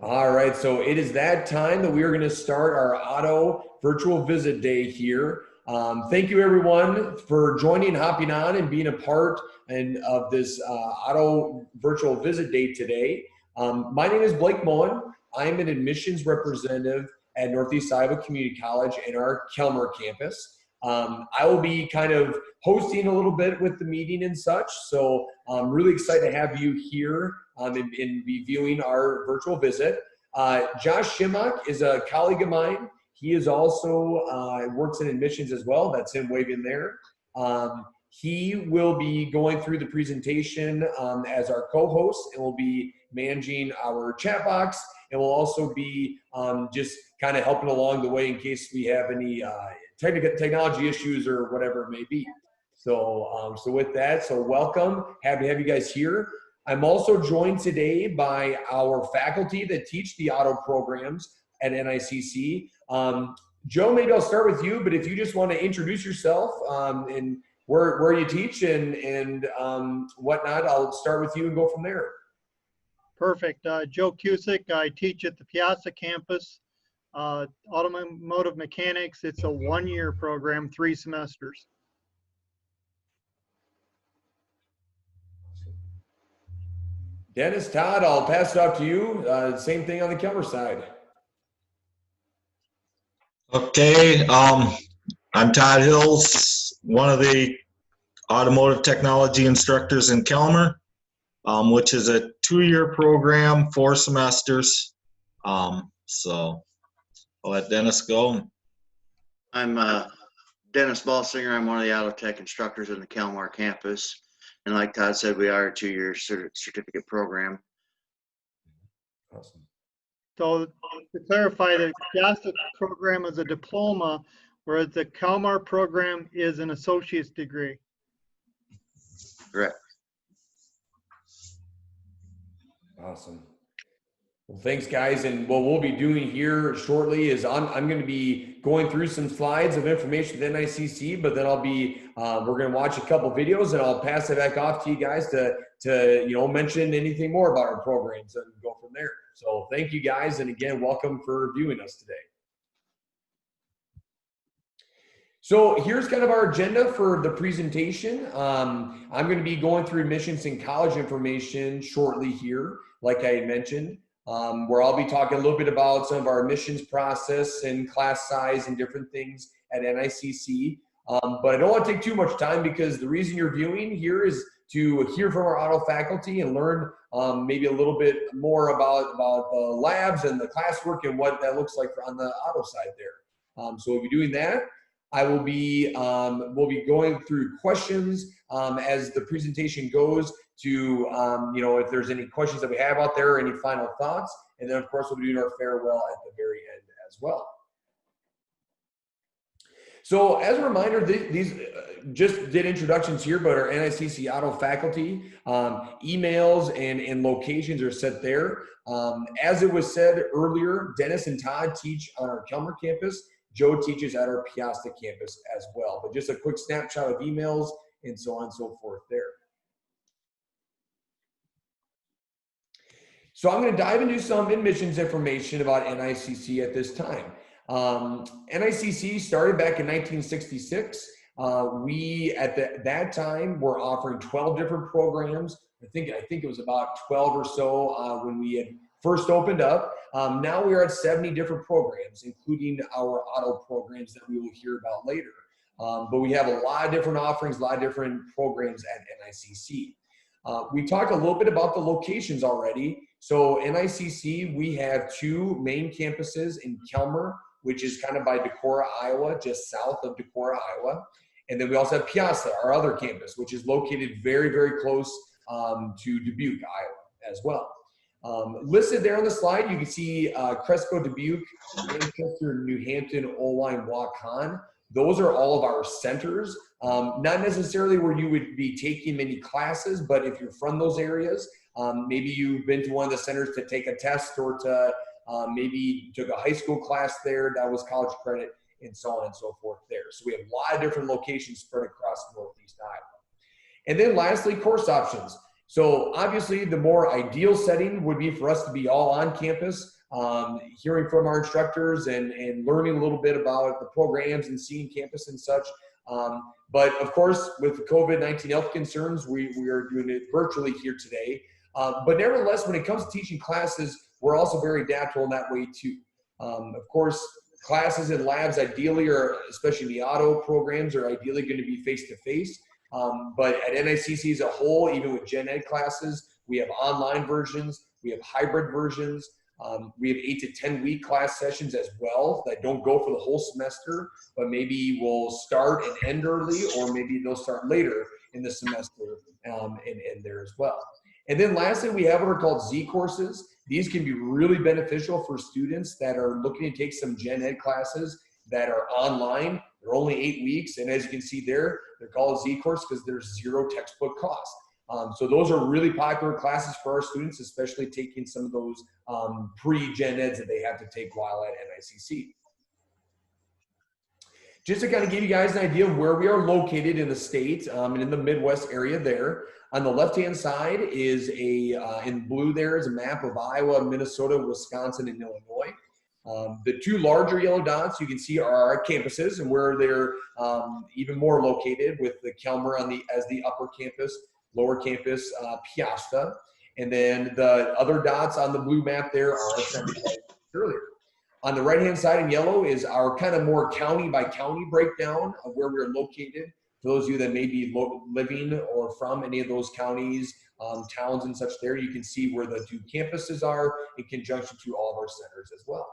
All right, so it is that time that we are going to start our auto virtual visit day here. Thank you everyone for joining, hopping on, and being a part of this auto virtual visit day today. My name is Blake Mullen. I'm an admissions representative at Northeast Iowa Community College in our Kelmer campus. I will be kind of hosting a little bit with the meeting and such, so I'm really excited to have you here and be viewing our virtual visit. Josh Shimmock is a colleague of mine. He is also works in admissions as well. That's him waving there. He will be going through the presentation as our co-host, and will be managing our chat box, and will also be just kind of helping along the way in case we have any technology issues or whatever it may be. So with that, so welcome. Happy to have you guys here. I'm also joined today by our faculty that teach the auto programs at NICC. Joe, maybe I'll start with you, but if you just want to introduce yourself and where you teach and whatnot, I'll start with you and go from there. Perfect. Joe Cusick. I teach at the Piazza campus, automotive mechanics. It's a one-year program, 3 semesters. Dennis, Todd, I'll pass it off to you. Same thing on the Kelmer side. Okay, I'm Todd Hills, one of the automotive technology instructors in Kelmer, which is a 2-year program, 4 semesters. So I'll let Dennis go. I'm Dennis Balsinger. I'm one of the auto tech instructors in the Kelmar campus. And like Todd said, we are a 2-year certificate program. Awesome. So to clarify, the Piazza program is a diploma, whereas the Kelmar program is an associate's degree. Correct. Awesome. Well, thanks, guys. And what we'll be doing here shortly is I'm going to be going through some slides of information with NICC, but then I'll be we're going to watch a couple videos, and I'll pass it back off to you guys to mention anything more about our programs and go from there. So thank you, guys, and again, welcome for viewing us today. So here's kind of our agenda for the presentation. I'm going to be going through admissions and college information shortly here, like I had mentioned. Where I'll be talking a little bit about some of our admissions process and class size and different things at NICC. But I don't want to take too much time, because the reason you're viewing here is to hear from our auto faculty and learn maybe a little bit more about the labs and the classwork and what that looks like on the auto side there. So we'll be doing that. I will be we'll be going through questions as the presentation goes to if there's any questions that we have out there, or any final thoughts, and then of course we'll be doing our farewell at the very end as well. So as a reminder, these just did introductions here, but our NICC auto faculty emails and locations are set there. As it was said earlier, Dennis and Todd teach on our Kelmer campus. Joe teaches at our Piazza campus as well. But just a quick snapshot of emails and so on and so forth there. So I'm going to dive into some admissions information about NICC at this time. NICC started back in 1966. We at that time were offering 12 different programs. I think it was about 12 or so when we had first opened up. Now we are at 70 different programs, including our auto programs that we will hear about later. But we have a lot of different offerings, a lot of different programs at NICC. We talked a little bit about the locations already. So NICC, we have 2 main campuses in Kelmer, which is kind of by Decorah, Iowa, just south of Decorah, Iowa. And then we also have Piazza, our other campus, which is located very, very close to Dubuque, Iowa as well. Listed there on the slide, you can see Cresco, Dubuque, Manchester, New Hampton, Oline, Waukon. Those are all of our centers. Not necessarily where you would be taking many classes, but if you're from those areas, maybe you've been to one of the centers to take a test, or to maybe took a high school class there, that was college credit, and so on and so forth there. So we have a lot of different locations spread across Northeast Iowa. And then lastly, course options. So obviously the more ideal setting would be for us to be all on campus, hearing from our instructors and learning a little bit about the programs and seeing campus and such. But of course, with the COVID-19 health concerns, we are doing it virtually here today. But nevertheless, when it comes to teaching classes, we're also very adaptable in that way too. Of course, classes and labs ideally, or especially the auto programs, are ideally going to be face-to-face. But at NICC as a whole, even with gen ed classes, we have online versions, we have hybrid versions, we have 8 to 10 week class sessions as well that don't go for the whole semester, but maybe will start and end early, or maybe they'll start later in the semester and end there as well. And then lastly, we have what are called Z courses. These can be really beneficial for students that are looking to take some gen ed classes that are online. They're only 8 weeks, and as you can see there, they're called Z course because there's zero textbook cost. So those are really popular classes for our students, especially taking some of those pre-gen eds that they have to take while at NICC. Just to kind of give you guys an idea of where we are located in the state and in the Midwest area there. On the left-hand side is in blue there is a map of Iowa, Minnesota, Wisconsin, and Illinois. The two larger yellow dots you can see are our campuses and where they're even more located, with the Kelmer as the upper campus, lower campus, Piasta. And then the other dots on the blue map there are earlier. On the right-hand side in yellow is our kind of more county by county breakdown of where we're located. For those of you that may be living or from any of those counties, towns and such there, you can see where the two campuses are in conjunction to all of our centers as well.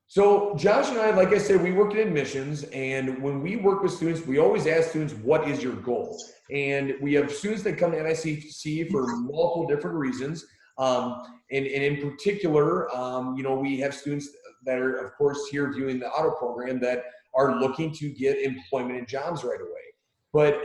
So Josh and I, like I said, we work in admissions, and when we work with students, we always ask students, what is your goal? And we have students that come to NICC for multiple different reasons. And in particular, you know, we have students that are, of course, here doing the auto program that are looking to get employment and jobs right away. But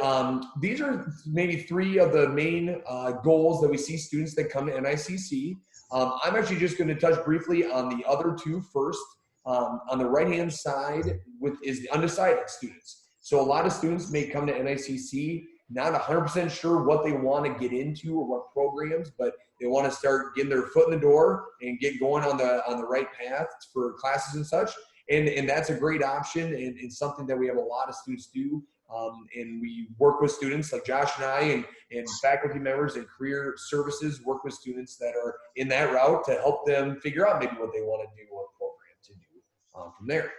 these are maybe three of the main goals that we see students that come to NICC. I'm actually just going to touch briefly on the other two first. On the right-hand side is the undecided students. So a lot of students may come to NICC not 100% sure what they want to get into or what programs, but they want to start getting their foot in the door and get going on the right path for classes and such. And that's a great option and something that we have a lot of students do. And we work with students like Josh and I and faculty members and career services work with students that are in that route to help them figure out maybe what they want to do or program to do from there.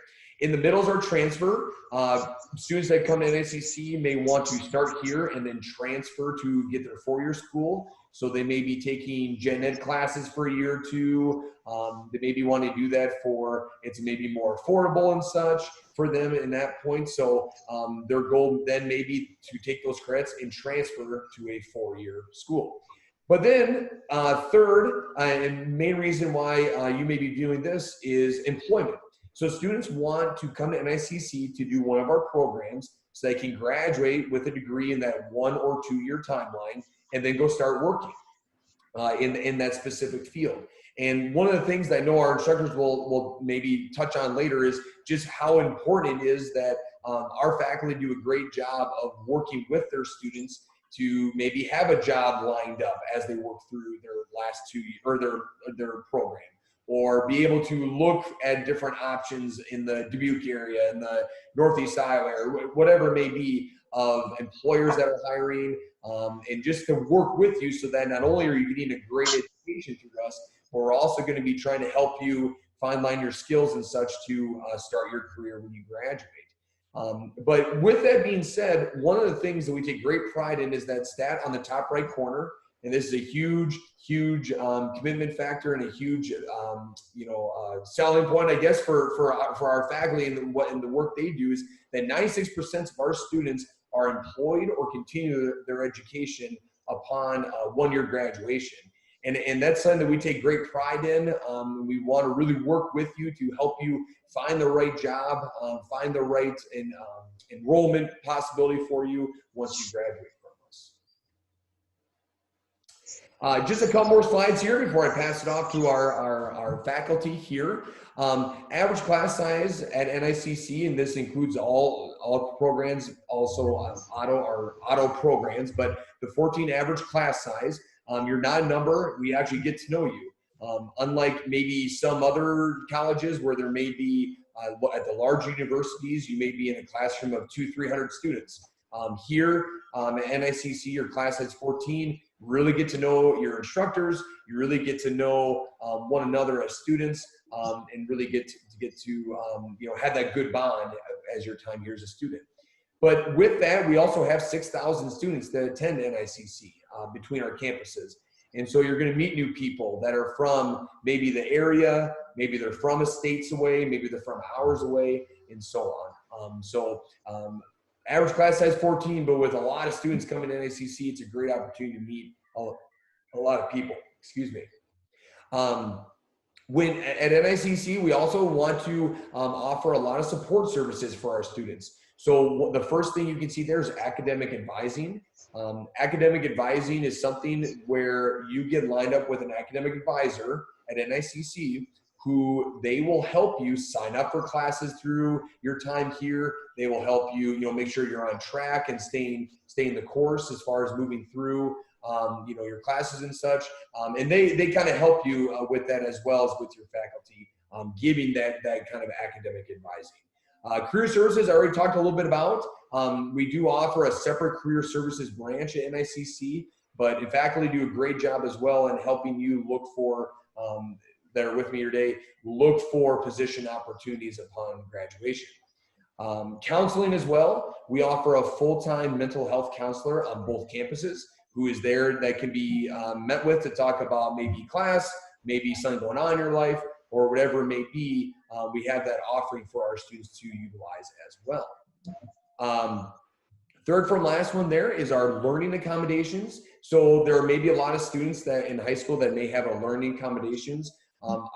In the middle is our transfer. Students that come to NICC may want to start here and then transfer to get their four-year school. So they may be taking gen ed classes for a year or two. They maybe want to do that for, it's maybe more affordable and such for them in that point. So their goal then may be to take those credits and transfer to a four-year school. But then third, and main reason why you may be doing this is employment. So students want to come to NICC to do one of our programs so they can graduate with a degree in that 1 or 2 year timeline and then go start working in that specific field. And one of the things that I know our instructors will maybe touch on later is just how important it is that our faculty do a great job of working with their students to maybe have a job lined up as they work through their last 2 years or their program, or be able to look at different options in the Dubuque area, in the Northeast Iowa, or whatever it may be, of employers that are hiring, and just to work with you so that not only are you getting a great education through us, but we're also going to be trying to help you fine-line your skills and such to start your career when you graduate. But with that being said, one of the things that we take great pride in is that stat on the top right corner. And this is a huge, huge commitment factor and a huge, selling point, I guess, for our faculty and the work they do, is that 96% of our students are employed or continue their education upon 1 year graduation. And that's something that we take great pride in. We want to really work with you to help you find the right job, find the right enrollment possibility for you once you graduate from us. Just a couple more slides here before I pass it off to our faculty here. Average class size at NICC, and this includes all programs, also auto programs, but the 14 average class size, you're not a number, we actually get to know you. Unlike maybe some other colleges where there may be, at the large universities, you may be in a classroom of 200-300 students. Here at NICC, your class size 14, really get to know your instructors, you really get to know one another as students, and really get to have that good bond as your time here as a student. But with that, we also have 6,000 students that attend NICC between our campuses. And so you're going to meet new people that are from maybe the area, maybe they're from a states away, maybe they're from hours away, and so on. Average class size 14, but with a lot of students coming to NICC, it's a great opportunity to meet a lot of people. Excuse me. When at NICC, we also want to offer a lot of support services for our students. So the first thing you can see there is academic advising. Academic advising is something where you get lined up with an academic advisor at NICC who they will help you sign up for classes through your time here. They will help you, make sure you're on track and staying the course as far as moving through, your classes and such. And they kind of help you with that as well as with your faculty, giving that kind of academic advising. Career services, I already talked a little bit about. We do offer a separate career services branch at NICC, but the faculty do a great job as well in helping you look for, that are with me today, look for position opportunities upon graduation. Counseling as well. We offer a full-time mental health counselor on both campuses who is there that can be met with to talk about maybe class, maybe something going on in your life, or whatever it may be. We have that offering for our students to utilize as well. Third from last one there is our learning accommodations. So there may be a lot of students that in high school that may have a learning accommodations.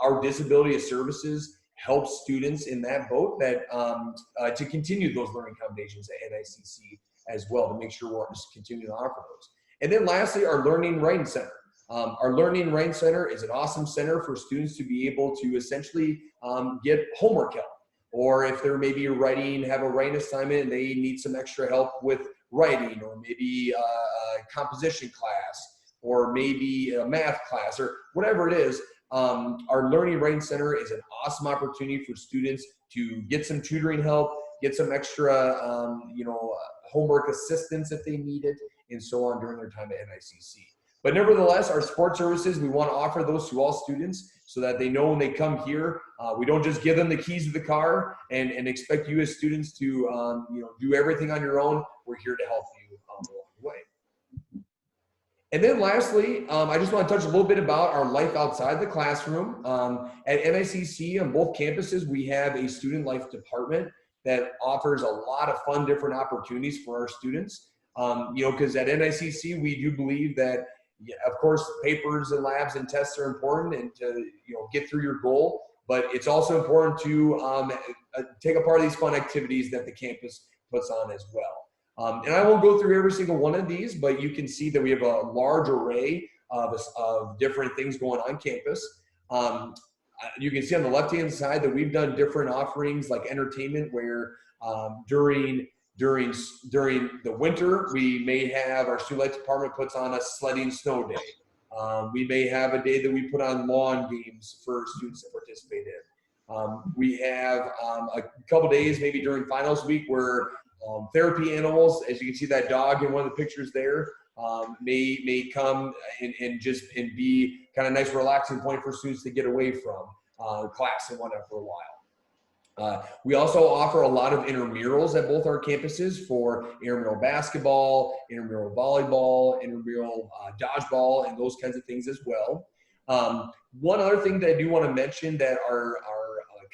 Our disability services help students in that boat that to continue those learning accommodations at NICC as well, to make sure we're just continuing to offer those. And then lastly, our Learning Writing Center. Our Learning Writing Center is an awesome center for students to be able to essentially get homework help. Or if they're maybe have a writing assignment and they need some extra help with writing, or maybe a composition class, or maybe a math class, or whatever it is, our Learning Writing Center is an awesome opportunity for students to get some tutoring help, get some extra, homework assistance if they need it, and so on during their time at NICC. But nevertheless, our support services, we want to offer those to all students so that they know when they come here, we don't just give them the keys to the car and expect you as students to do everything on your own. We're here to help you along the way. And then lastly, I just want to touch a little bit about our life outside the classroom. At NICC on both campuses, we have a student life department that offers a lot of fun, different opportunities for our students. Because at NICC, we do believe that, of course, papers and labs and tests are important and to get through your goal, but it's also important to take a part of these fun activities that the campus puts on as well. And I won't go through every single one of these, but you can see that we have a large array of different things going on campus. You can see on the left-hand side that we've done different offerings like entertainment where during the winter, we may have our student life department puts on a sledding snow day. We may have a day that we put on lawn games for students to participate in. We have a couple days maybe during finals week where therapy animals, as you can see that dog in one of the pictures there, may come and be kind of nice relaxing point for students to get away from class and whatnot for a while. We also offer a lot of intramurals at both our campuses for intramural basketball, intramural volleyball, intramural dodgeball, and those kinds of things as well. One other thing that I do want to mention that our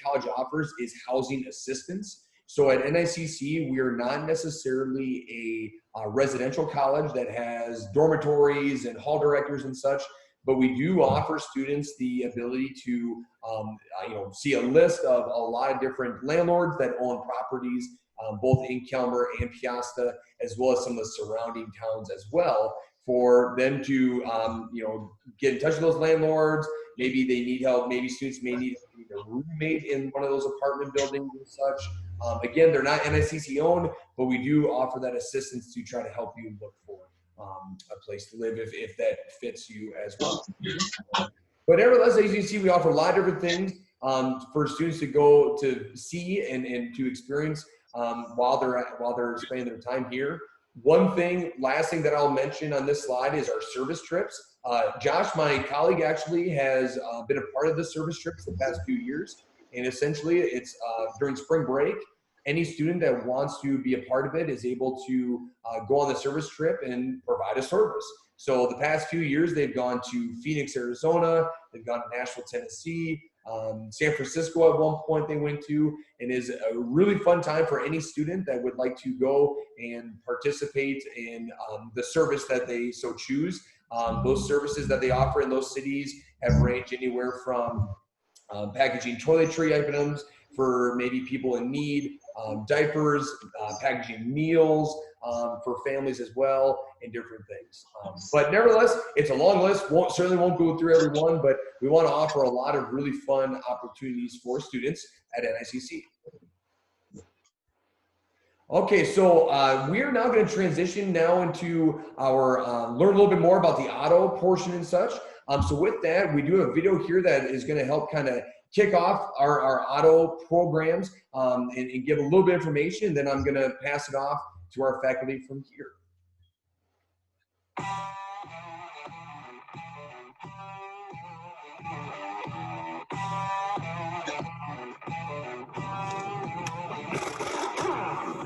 college offers is housing assistance. So at NICC, we are not necessarily a residential college that has dormitories and hall directors and such, but we do offer students the ability to see a list of a lot of different landlords that own properties, both in Kelmer and Piasta, as well as some of the surrounding towns as well, for them to, you know, get in touch with those landlords. Maybe they need help. Maybe students may need a roommate in one of those apartment buildings and such. Again, they're not NICC owned, but we do offer that assistance to try to help you look for a place to live if that fits you as well. But nevertheless, as you see, we offer a lot of different things for students to go to see and to experience while they're spending their time here. Last thing that I'll mention on this slide is our service trips. Josh, my colleague, actually has been a part of the service trips the past few years. And essentially, it's during spring break, any student that wants to be a part of it is able to go on the service trip and provide a service. So the past few years, they've gone to Phoenix, Arizona, they've gone to Nashville, Tennessee, San Francisco at one point they went to, and is a really fun time for any student that would like to go and participate in the service that they so choose. Those services that they offer in those cities have ranged anywhere from packaging toiletry items for maybe people in need, diapers, packaging meals for families as well, and different things. But nevertheless, it's a long list. Certainly won't go through every one, but we want to offer a lot of really fun opportunities for students at NICC. Okay, so we're now going to transition now into our learn a little bit more about the auto portion and such. So with that, we do have a video here that is going to help kind of kick off our auto programs and give a little bit of information. Then I'm going to pass it off to our faculty from here.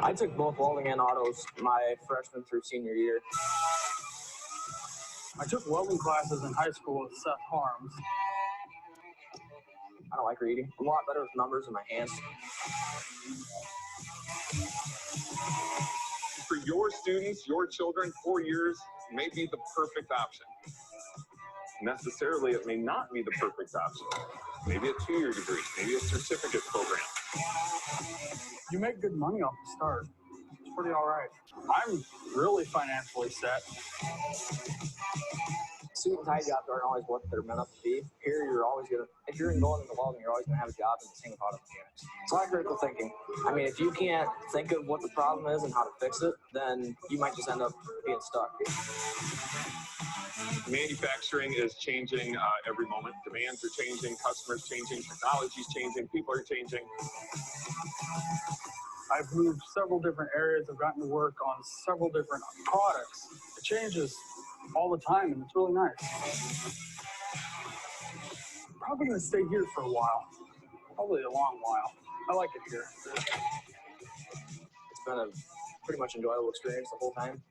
I took both welding and autos my freshman through senior year. I took welding classes in high school with Seth Harms. I don't like reading. I'm a lot better with numbers in my hands. For your students, your children, 4 years may be the perfect option. Necessarily, it may not be the perfect option. Maybe a 2-year degree, maybe a certificate program. You make good money off the start. It's pretty all right. I'm really financially set. Suit and tie jobs aren't always what they're meant up to be. Here, you're always gonna, if you're going into welding, you're always gonna have a job in the same auto mechanics. It's a lot of critical thinking. I mean, if you can't think of what the problem is and how to fix it, then you might just end up being stuck. Manufacturing is changing every moment. Demands are changing, customers changing, technology's changing, people are changing. I've moved several different areas. I've gotten to work on several different products. It changes all the time, and it's really nice. I'm probably going to stay here for a while. Probably a long while. I like it here. It's been a pretty much enjoyable experience the whole time.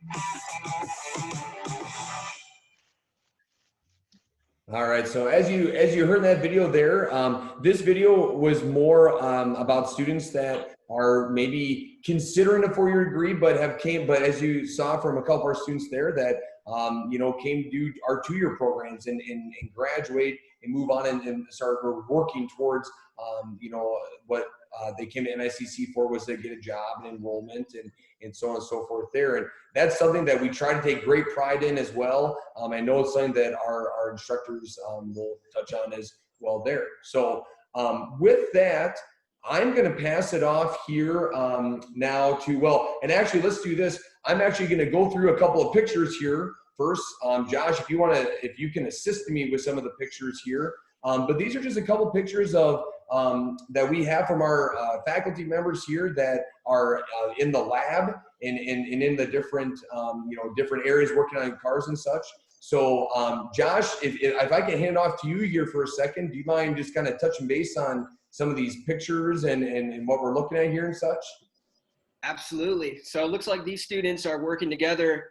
All right, so as you heard in that video there, this video was more about students that are maybe considering a 4-year degree, but as you saw from a couple of our students there that you know, came to do our 2-year programs and graduate and move on and start working towards you know, what they came to NICC for was to get a job and enrollment and so on and so forth there. And that's something that we try to take great pride in as well. I know it's something that our instructors will touch on as well there. So with that, I'm going to pass it off here now to, well, and actually let's do this. I'm actually going to go through a couple of pictures here first. Josh, if you can assist me with some of the pictures here. But these are just a couple pictures of that we have from our faculty members here that are in the lab and in the different you know, different areas working on cars and such. So Josh, if I can hand off to you here for a second, do you mind just kind of touching base on some of these pictures and what we're looking at here and such? Absolutely. So it looks like these students are working together,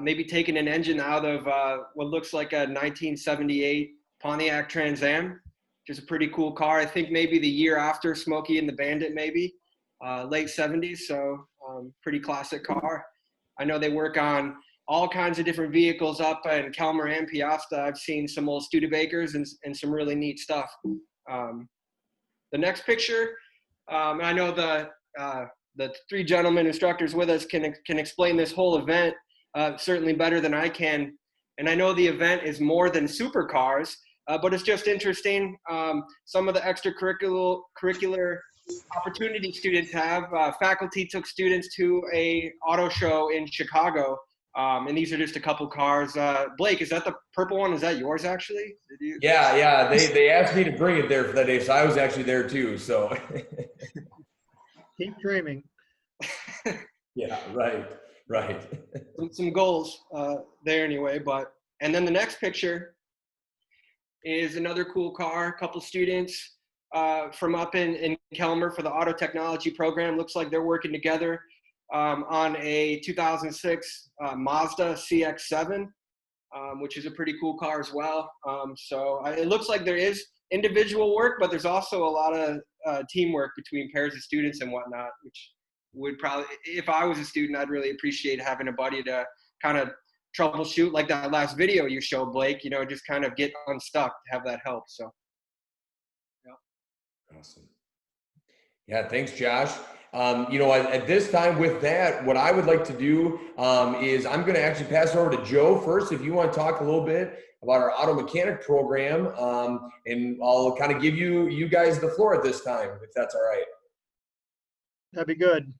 maybe taking an engine out of what looks like a 1978 Pontiac Trans Am, which is a pretty cool car. I think maybe the year after Smokey and the Bandit, maybe late 70s. So pretty classic car. I know they work on all kinds of different vehicles up in Kelmer and Piasta. I've seen some old Studebakers and some really neat stuff. The next picture, I know the 3 gentlemen instructors with us can explain this whole event certainly better than I can. And I know the event is more than supercars, but it's just interesting. Some of the extracurricular opportunity students have. Faculty took students to a auto show in Chicago, and these are just a couple cars. Blake, is that the purple one? Is that yours actually? Did you? Yeah. They asked me to bring it there for that day, so I was actually there too. So Keep dreaming. yeah, right. Some goals there anyway. And then the next picture is another cool car. A couple students from up in Kelmer for the auto technology program. Looks like they're working together on a 2006 Mazda CX-7, which is a pretty cool car as well. So it looks like there is individual work, but there's also a lot of teamwork between pairs of students and whatnot, which would probably, if I was a student, I'd really appreciate having a buddy to kind of troubleshoot, like that last video you showed, Blake, just kind of get unstuck, to have that help. So yeah. Awesome. Yeah, thanks, Josh. At this time with that, what I would like to do is I'm going to actually pass it over to Joe first. If you want to talk a little bit about our auto mechanic program, and I'll kind of give you guys the floor at this time, if that's all right. That'd be good.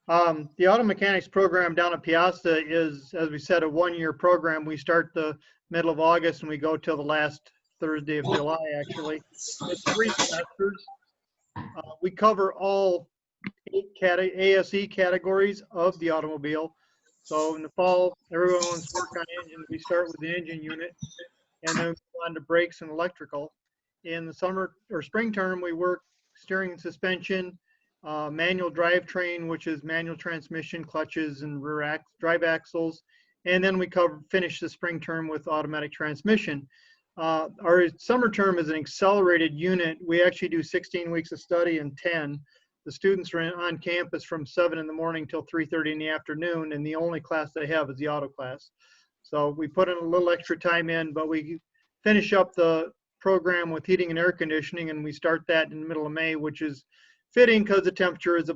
The auto mechanics program down at Piazza is, as we said, a one-year program. We start the middle of August and we go till the last Thursday of July, actually. It's 3 semesters. We cover all 8 ASE categories of the automobile. So in the fall, everyone wants to work on engines. We start with the engine unit and then we go on to brakes and electrical. In the summer or spring term, we work steering and suspension, manual drivetrain, which is manual transmission, clutches, and rear drive axles. And then we finish the spring term with automatic transmission. Our summer term is an accelerated unit. We actually do 16 weeks of study in 10. The students are on campus from 7 in the morning till 3:30 in the afternoon, and the only class they have is the auto class. So we put in a little extra time in, but we finish up the program with heating and air conditioning, and we start that in the middle of May, which is fitting because the temperature is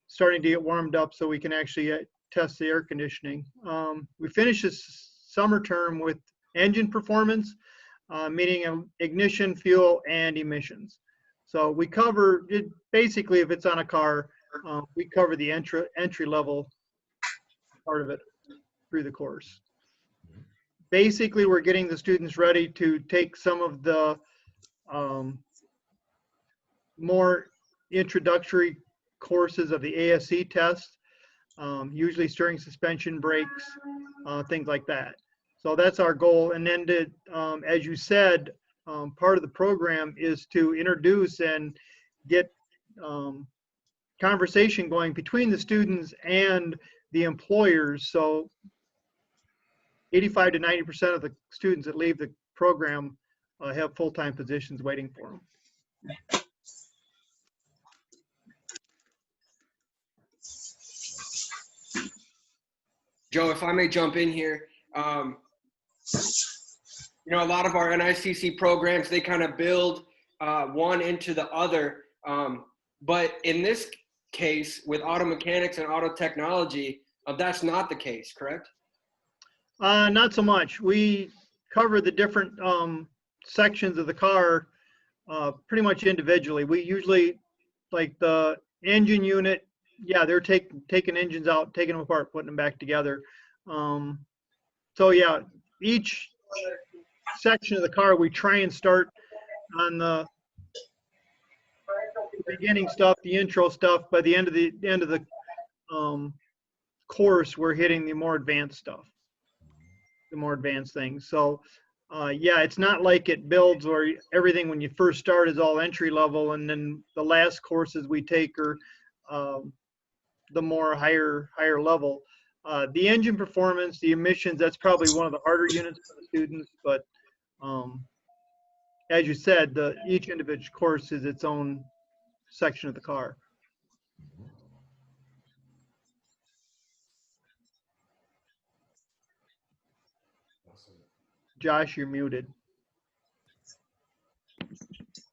starting to get warmed up, so we can actually test the air conditioning. We finish this summer term with engine performance, meaning ignition, fuel, and emissions. So we cover it basically. If it's on a car, we cover the entry level part of it through the course. Basically, we're getting the students ready to take some of the more introductory courses of the ASE test, usually steering, suspension, brakes, things like that. So that's our goal. And then as you said, part of the program is to introduce and get conversation going between the students and the employers. So 85 to 90% of the students that leave the program have full-time positions waiting for them. Joe, if I may jump in here, a lot of our NICC programs, they kind of build one into the other. But in this case, with auto mechanics and auto technology, that's not the case, correct? Not so much. We cover the different sections of the car pretty much individually. We usually, like the engine unit, yeah, they're taking engines out, taking them apart, putting them back together. So yeah, each section of the car, we try and start on the beginning stuff, the intro stuff. By the end of the course, we're hitting the more advanced stuff, the more advanced things. So yeah, it's not like it builds or everything when you first start is all entry level, and then the last courses we take are the more higher level. The engine performance, the emissions, that's probably one of the harder units for the students, but as you said, each individual course is its own section of the car. Josh, you're muted.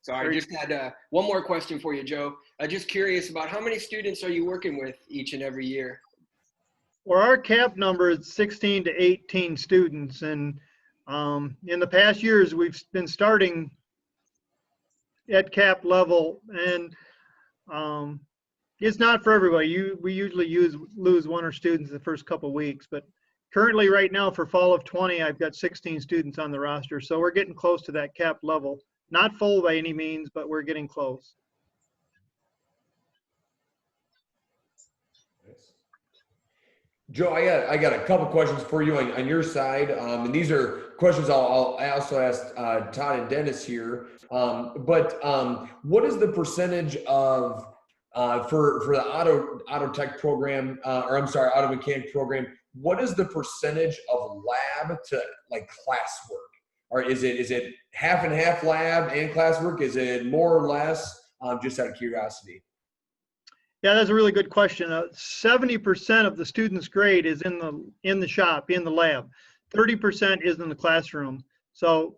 Sorry, I just had one more question for you, Joe. Just curious about how many students are you working with each and every year? Well, our cap number is 16 to 18 students, and in the past years, we've been starting at cap level, and it's not for everybody. We usually lose one or students the first couple of weeks, but currently right now for fall of 20, I've got 16 students on the roster, so we're getting close to that cap level. Not full by any means, but we're getting close. Joe, I got a couple questions for you on your side, and these are questions I'll also ask Todd and Dennis here. What is the percentage of for the auto tech program, or I'm sorry, auto mechanic program? What is the percentage of lab to like classwork, or is it half and half lab and classwork? Is it more or less? Just out of curiosity. Yeah, that's a really good question. 70% of the students' grade is in the shop, in the lab. 30% is in the classroom. So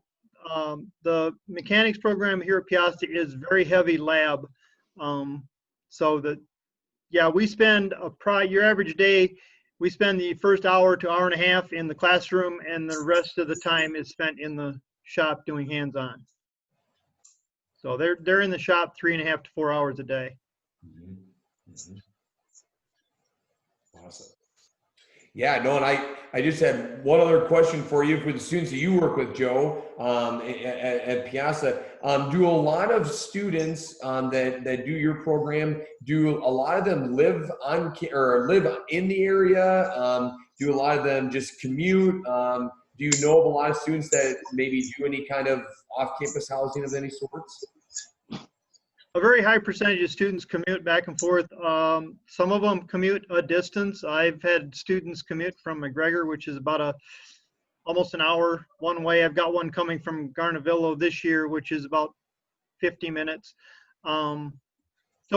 the mechanics program here at Piasta is very heavy lab. We spend your average day, we spend the first hour to hour and a half in the classroom, and the rest of the time is spent in the shop doing hands-on. So they're in the shop 3.5 to 4 hours a day. Mm-hmm. Awesome. Yeah, no, and I just had one other question for you for the students that you work with, Joe, at Piasta. Do a lot of students that do your program, do a lot of them live live in the area? Do a lot of them just commute? Do you know of a lot of students that maybe do any kind of off-campus housing of any sorts? A very high percentage of students commute back and forth. Some of them commute a distance. I've had students commute from McGregor, which is about almost an hour one way. I've got one coming from Garnavillo this year, which is about 50 minutes. So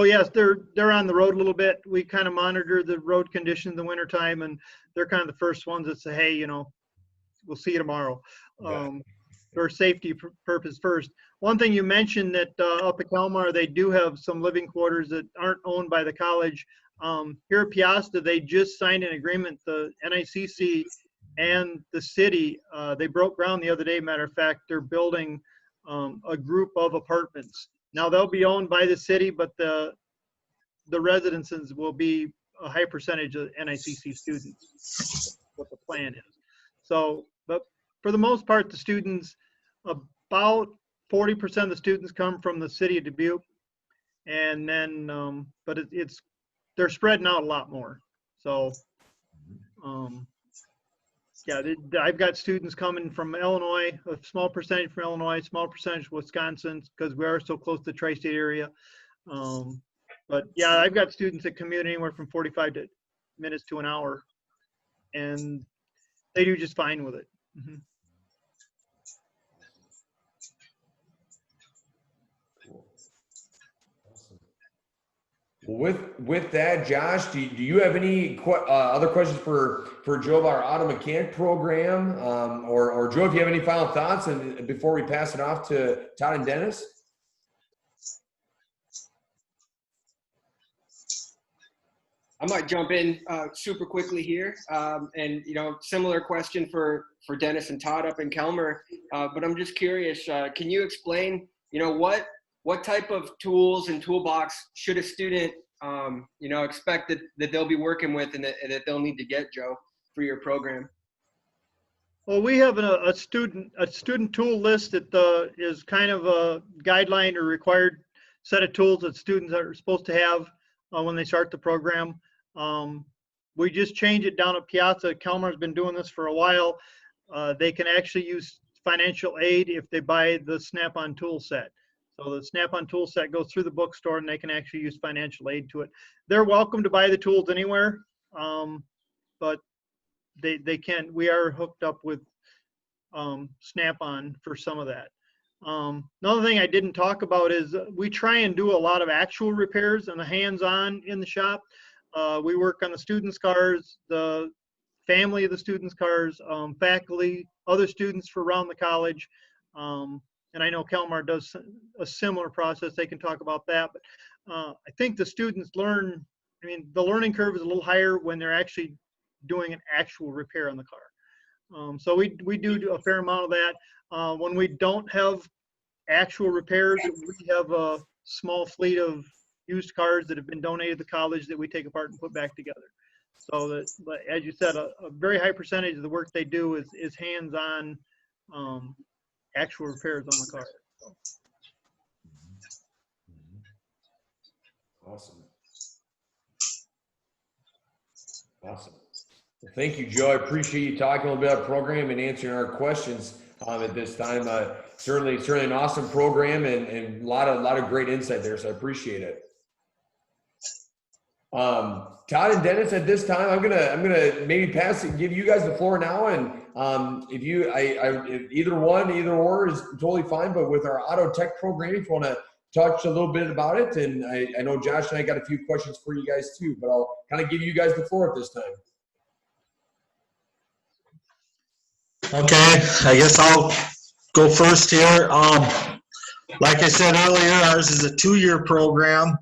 yes, they're on the road a little bit. We kind of monitor the road conditions in the wintertime, and they're kind of the first ones that say, hey, we'll see you tomorrow. For safety purpose first. One thing you mentioned that up at Kalmar, they do have some living quarters that aren't owned by the college. Here at Piasta, they just signed an agreement, the Niacc and the city. They broke ground the other day, matter of fact. They're building a group of apartments. Now they'll be owned by the city, but the residences will be a high percentage of Niacc students, what the plan is. So, but for the most part, the students, about 40% of the students come from the city of Dubuque, and then, but they're spreading out a lot more. So, yeah, I've got students coming from Illinois, a small percentage from Illinois, small percentage Wisconsin, because we are so close to the tri-state area. But yeah, I've got students that commute anywhere from 45 minutes to an hour, and they do just fine with it. Mm-hmm. With that, Josh, do you have any other questions for Joe about our auto mechanic program, or Joe, if you have any final thoughts, and before we pass it off to Todd and Dennis? I might jump in super quickly here, and similar question for Dennis and Todd up in Kelmer, but I'm just curious. Can you explain, what type of tools and toolbox should a student, expect that they'll be working with and that they'll need to get, Joe, for your program? Well, we have a student tool list that is kind of a guideline or required set of tools that students are supposed to have when they start the program. We just changed it down at Piasta. Kalmar's been doing this for a while. They can actually use financial aid if they buy the Snap-on tool set. So the Snap-on tool set goes through the bookstore, and they can actually use financial aid to it. They're welcome to buy the tools anywhere, but they can. We are hooked up with Snap-on for some of that. Another thing I didn't talk about is we try and do a lot of actual repairs and the hands-on in the shop. We work on the students' cars, the family of the students' cars, faculty, other students from around the college. And I know Kalmar does a similar process. They can talk about that. But I think the students learn, the learning curve is a little higher when they're actually doing an actual repair on the car. So we do a fair amount of that. When we don't have actual repairs, we have a small fleet of used cars that have been donated to college that we take apart and put back together. So that, but as you said, a very high percentage of the work they do is hands-on actual repairs on the car. Awesome. Awesome. Well, thank you, Joe. I appreciate you talking a little bit about the program and answering our questions at this time. Certainly an awesome program and a lot of great insight there. So I appreciate it. Todd and Dennis, at this time, I'm gonna maybe give you guys the floor now, and if either or is totally fine. But with our auto tech program, if you want to touch a little bit about it, and I know Josh and I got a few questions for you guys too, but I'll kind of give you guys the floor at this time. Okay, I guess I'll go first here. Like I said earlier, ours is a 2-year program.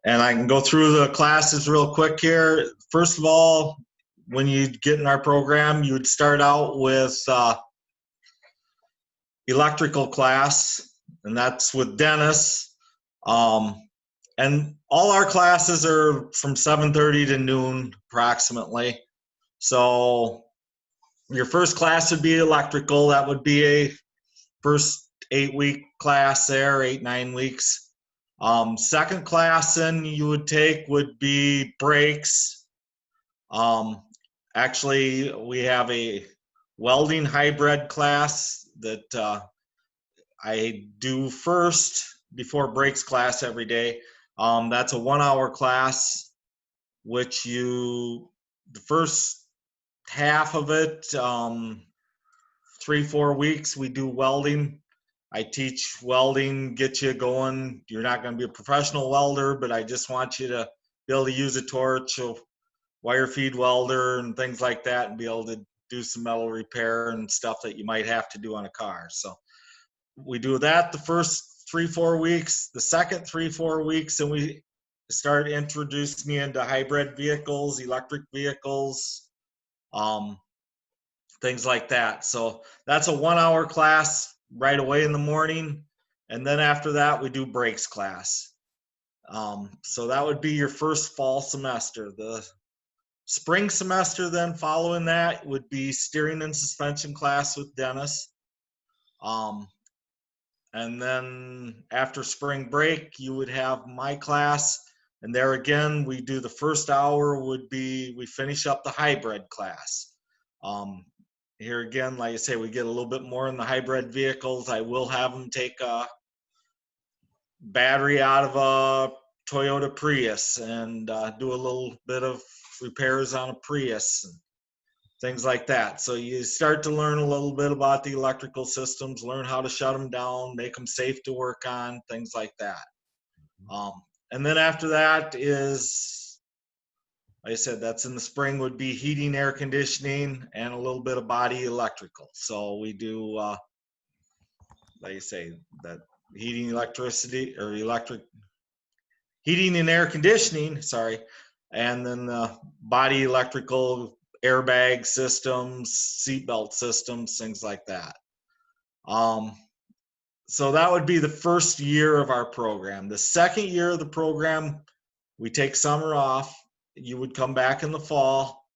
And I can go through the classes real quick here. First of all, when you get in our program, you would start out with electrical class, and that's with Dennis. And all our classes are from 7:30 to noon approximately. So your first class would be electrical. That would be a first 8-week class there, 8-9 weeks. Second class then you would take would be brakes. Actually, we have a welding hybrid class that I do first before brakes class every day. That's a 1-hour class, which the first half of it, 3-4 weeks, we do welding. I teach welding, get you going. You're not going to be a professional welder, but I just want you to be able to use a torch, a wire feed welder, and things like that, and be able to do some metal repair and stuff that you might have to do on a car. So we do that the first 3-4 weeks. The second 3-4 weeks, and we start introducing you into hybrid vehicles, electric vehicles, things like that. So that's a 1-hour class right away in the morning, and then after that we do brakes class. So that would be your first fall semester. The spring semester then following that would be steering and suspension class with Dennis. And then after spring break you would have my class, and there again we do the first hour would be we finish up the hybrid class. Here again, like I say, we get a little bit more in the hybrid vehicles. I will have them take a battery out of a Toyota Prius and do a little bit of repairs on a Prius and things like that. So you start to learn a little bit about the electrical systems, learn how to shut them down, make them safe to work on, things like that. And then after that is, like I said, that's in the spring, would be heating, air conditioning, and a little bit of body electrical. So we do, like I say, that heating, electricity, or heating and air conditioning, sorry, and then body electrical, airbag systems, seatbelt systems, things like that. So that would be the first year of our program. The second year of the program, we take summer off. You would come back in the fall,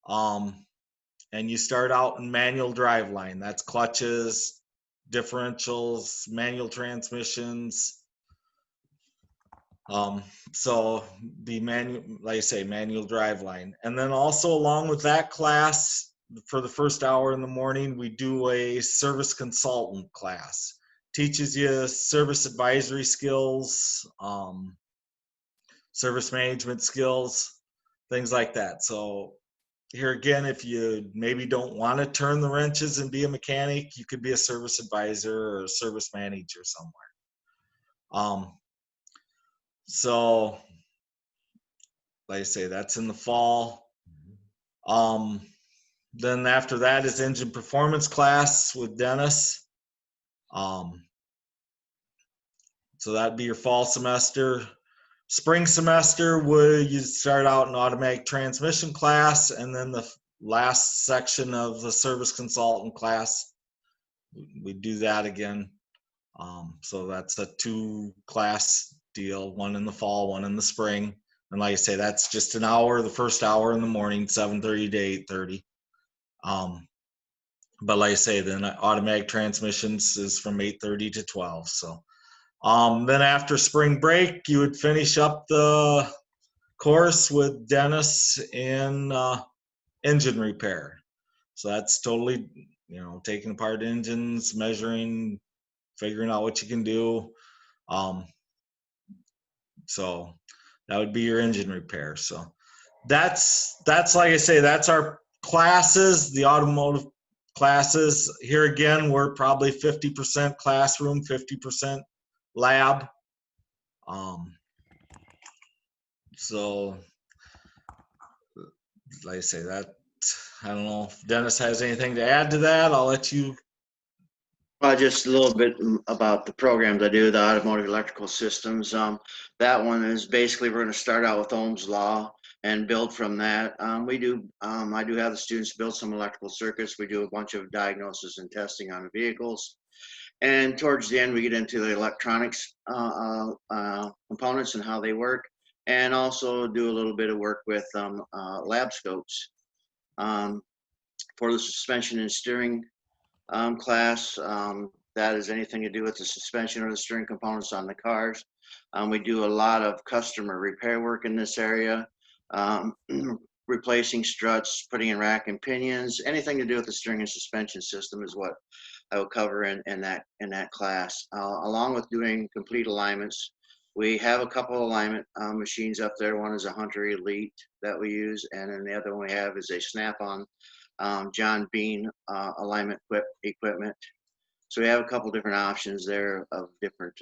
and you start out in manual driveline. That's clutches, differentials, manual transmissions. So the manual, like I say, manual driveline. And then also along with that class, for the first hour in the morning, we do a service consultant class. Teaches you service advisory skills, service management skills, things like that. So here again, if you maybe don't want to turn the wrenches and be a mechanic, you could be a service advisor or a service manager somewhere. So like I say, that's in the fall. Then after that is engine performance class with Dennis. So that'd be your fall semester. Spring semester, you start out in automatic transmission class, and then the last section of the service consultant class, we do that again. So that's a 2-class deal, one in the fall, one in the spring. And like I say, that's just an hour, the first hour in the morning, 7:30 to 8:30. But like I say, then automatic transmissions is from 8:30 to 12. So then after spring break, you would finish up the course with Dennis in engine repair. So that's totally, taking apart engines, measuring, figuring out what you can do. So that would be your engine repair. So that's like I say, that's our classes, the automotive classes. Here again, we're probably 50% classroom, 50% lab. So like I say, that, I don't know if Dennis has anything to add to that. I'll let you. Just a little bit about the programs I do, the automotive electrical systems. That one is basically, we're going to start out with Ohm's law and build from that. I do have the students build some electrical circuits. We do a bunch of diagnosis and testing on the vehicles. And towards the end, we get into the electronics components and how they work, and also do a little bit of work with lab scopes. For the suspension and steering class, that is anything to do with the suspension or the steering components on the cars. We do a lot of customer repair work in this area, replacing struts, putting in rack and pinions. Anything to do with the steering and suspension system is what I will cover in that class, along with doing complete alignments. We have a couple of alignment machines up there. One is a Hunter Elite that we use, and then the other one we have is a Snap-on John Bean alignment equipment. So we have a couple different options there of different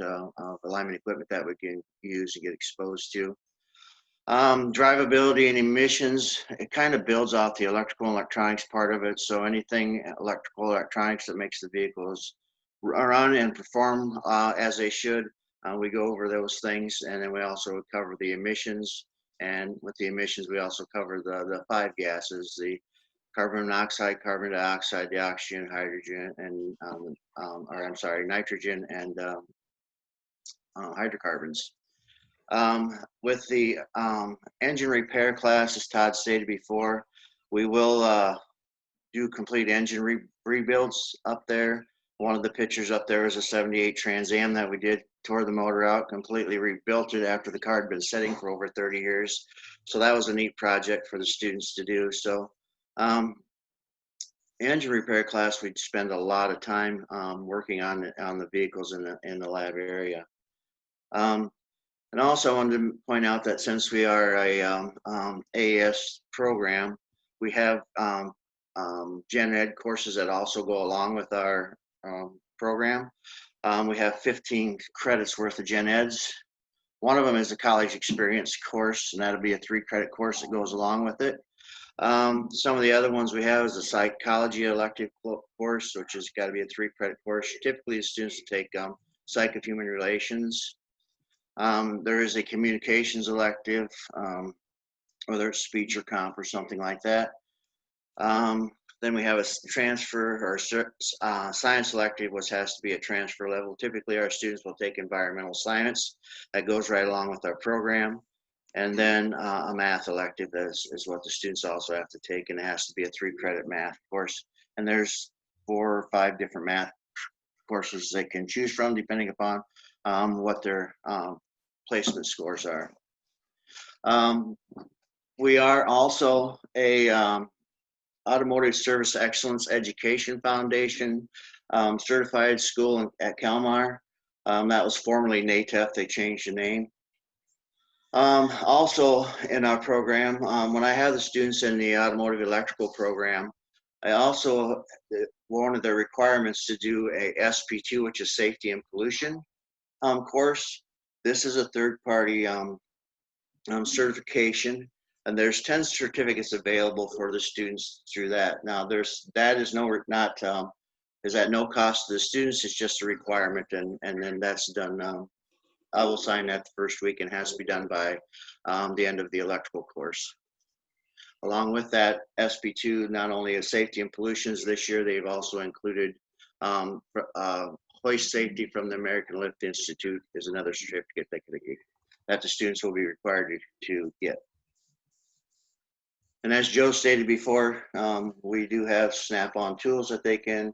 alignment equipment that we can use and get exposed to. Drivability and emissions, it kind of builds off the electrical and electronics part of it. So anything electrical, electronics that makes the vehicles run and perform as they should, we go over those things. And then we also cover the emissions. And with the emissions, we also cover the 5 gases, the carbon monoxide, carbon dioxide, the oxygen, hydrogen, and nitrogen and hydrocarbons. With the engine repair class, as Todd stated before, we will do complete engine rebuilds up there. One of the pictures up there is a 78 Trans Am that we did, tore the motor out, completely rebuilt it after the car had been sitting for over 30 years. So that was a neat project for the students to do. So the engine repair class, we'd spend a lot of time working on the vehicles in the lab area. And also I wanted to point out that since we are a AAS program, we have Gen Ed courses that also go along with our program. We have 15 credits worth of Gen Eds. One of them is a college experience course, and that'll be a 3-credit course that goes along with it. Some of the other ones we have is a psychology elective course, which has got to be a 3-credit course. Typically, the students take psych of human relations. There is a communications elective, whether it's speech or comp or something like that. Then we have a transfer or science elective, which has to be at transfer level. Typically, our students will take environmental science. That goes right along with our program. And then a math elective is what the students also have to take, and it has to be a 3-credit math course. And there's 4 or 5 different math courses they can choose from, depending upon what their placement scores are. We are also a Automotive Service Excellence Education Foundation certified school at Kalmar. That was formerly NATEF. They changed the name. Also in our program, when I have the students in the automotive electrical program, I also, one of the requirements to do a SP2, which is safety and pollution course. This is a third-party certification, and there's 10 certificates available for the students through that. Now, that is is at no cost to the students. It's just a requirement, and then that's done I will sign that the first week and has to be done by the end of the electrical course. Along with that, SB2 not only is safety and pollutions this year, they've also included hoist safety from the American Lift Institute is another certificate that the students will be required to get. And as Joe stated before, we do have Snap-on tools that they can